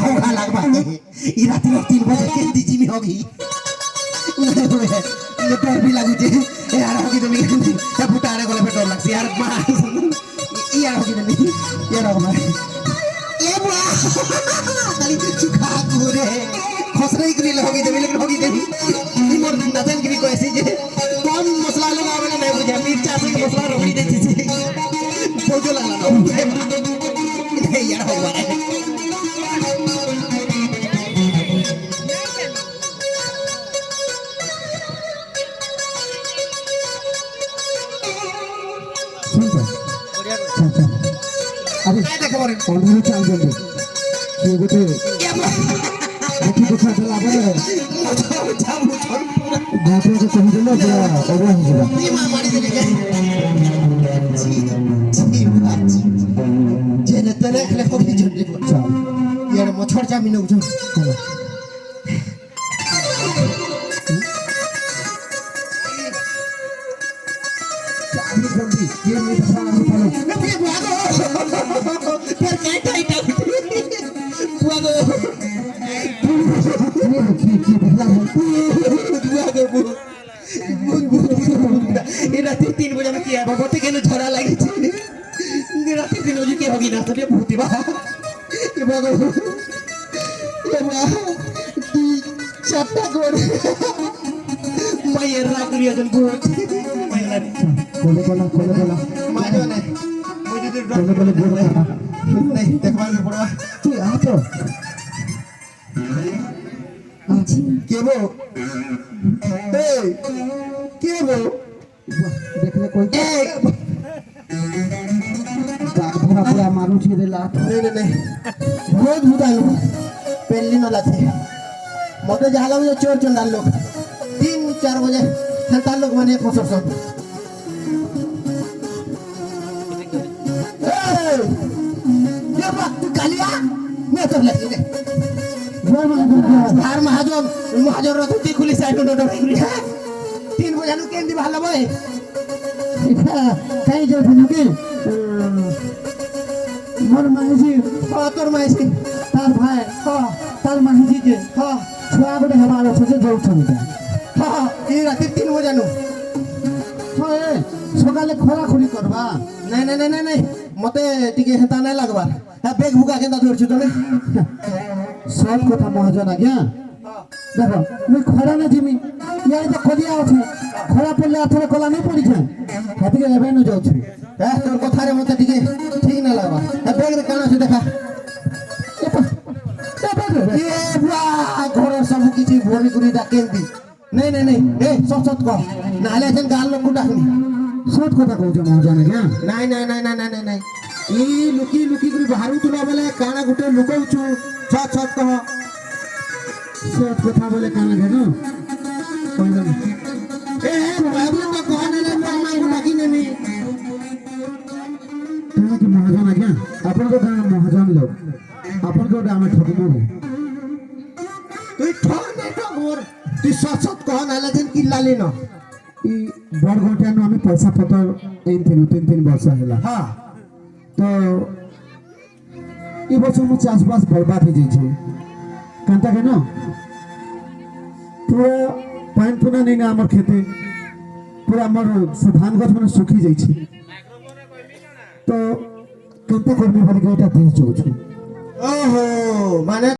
होगा लगवा के ई रात में 3 बजे के दीजी में होगी ये डर भी लागू जे यार होगी तो नहीं या फुटारे गले पे डर लगसी यार मां यार होगी नहीं यार होगा ए बुआ खाली चुखा पूरे खसरे की होगी तो लेकिन होगी देवी ई मोर नजन की को ऐसे जे कौन मसला लगा वाला नहीं बुझा मिर्चा से मसला रोकी देती थी फोटो लगा लो यार होगा अरे देखो रे ऑलरेडी चाल जल्दी ये गोटे देखि देखा चला बले बात को कहि देला जे ओबो हो गया ई मां मारी देले जी जेने तने खले होगी जल्दी चल यार मछड़ जामिन उजो अभी जल्दी ये नहीं था चलो फिर बुआगो फिर काय टाइटा बुआगो ये की बदला बुआगो ये रात 3 बजे में किया भगवती के झड़ा लगी थी ये रात 3 बजे के होगी ना तो ये भूती बा ये बुआगो ये मां की चट्टा गोड़ मैं ये राकुरिया जन गोड़ मैं लड़ी खोले बोला माजो ने मुझे तो खोले बोल रहा नहीं देखवा के पड़वा तू आ तो केबो ए केबो देख ले कोई ए पूरा पूरा मारू छी देला नहीं बहुत बुदालो पेल्ली न लाथे मते जहाला में चोर चंडाल लोग 3-4 बजे खेलता लोग माने फसर सब ये बात तू कालिया मैं तो लेके धार महाजन महाजन रथी खुली साइड में डोडो खुली 3 बजे नु केंदी भालो बय कहीं जो थनुके मोर माहिजी तोर माइसी तार भाई तार माहिजी के छुआ बड़े हमारा सोचे जाऊ छुटा हां ई राती 3 बजे नु छुए सकाले खोला खुली करबा नहीं मते टिके हेता नहीं लगबा बेग भुका केंदा धरछु तने सब কথা महाजन आज्ञा देखो मैं खड़ा ना जिमी यार तो खोदिया अछि खड़ा पड़ले आथरे कोला नहीं पड़ी छे हाथी के एबे न जाउ छु तोर कथा रे मते टिके ठीक ना लगबा बेग रे काना से देखा ये बुआ घर सब किछि भोरी गुरी डाकेंदी नहीं ए सच कह नाले जन गाल लोग डाकनी सत কথা कहू महाजन आज्ञा नहीं ई लुकी गुरी बाहरु तुला बेले काना गुटे लुकौछु सच कह सत কথা बोले काना घेनो कहलो ए बाबू तो कहने ले माई डाकी नेमी तुम की महाजन आज्ञा अपन को गाना महाजन लोग अपन को गाना ठगमो তুই ঠক নে ঠক মোর তুই সচত কহ নালে যেন কিল্লা লিন ई बड़ घंटा नो हमें पैसा पतर इन 3 वर्ष होला हां तो ई वर्ष में चाषबास बर्बाद हो जाई छै कांता के न पूरा पानी पुना नहीं ना हमर खेते पूरा हमर से धान गछ में सूखी जाई छै तो कांता कर्मी भरी गईटा देह जो छै ओहो माने